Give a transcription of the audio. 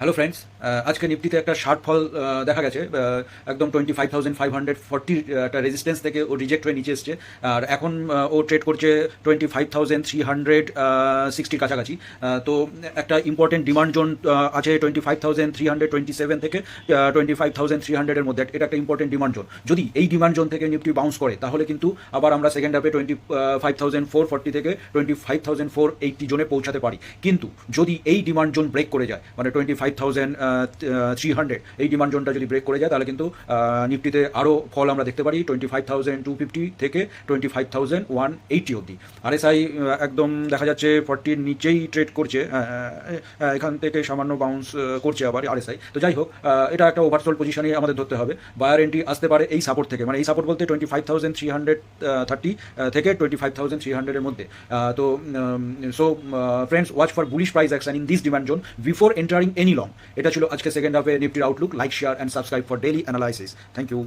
Hello friends, আজকে নিফটিতে একটা shirt ফল দেখা গেছে। একদম 25,540 একটা রেজিস্ট্যান্স থেকে ও রিজেক্ট হয়ে নিচে এসছে। আর এখন ও ট্রেড করছে 25,360 কাছাকাছি। তো একটা ইম্পর্টেন্ট ডিমান্ড জোন আছে 25,327 থেকে 25,300-এর মধ্যে। এটা একটা ইম্পর্টেন্ট ডিমান্ড জোন। যদি এই ডিমান্ড জোন থেকে নিফটি বাউন্স করে তাহলে কিন্তু আবার আমরা সেকেন্ড হাফে 25,440 থেকে 25,480 জোনে পৌঁছাতে পারি। কিন্তু যদি এই ডিমান্ড জোন ব্রেক করে যায়, মানে 25,300, এই ডিমান্ড জোনটা যদি ব্রেক করে যায়, তাহলে কিন্তু নিফটিতে আরও ফল আমরা দেখতে পারি 25,250 থেকে 25,180 অবধি। আরএসআই একদম দেখা যাচ্ছে 40-র নিচেই ট্রেড করছে। এখান থেকে সামান্য বাউন্স করছে আবার আরএসআই। তো যাই হোক, এটা একটা ওভারসোল্ড পজিশনই আমাদের ধরতে হবে। বায়ার এন্ট্রি আসতে পারে এই সাপোর্ট থেকে, মানে এই সাপোর্ট বলতে 25,330 থেকে 25,300-এর মধ্যে। তো friends, watch for bullish price action in this demand zone before entering any long. এটা ছিল আজকে সেকেন্ড হাফে নিফটির outlook. Like, share and subscribe for daily analysis. Thank you.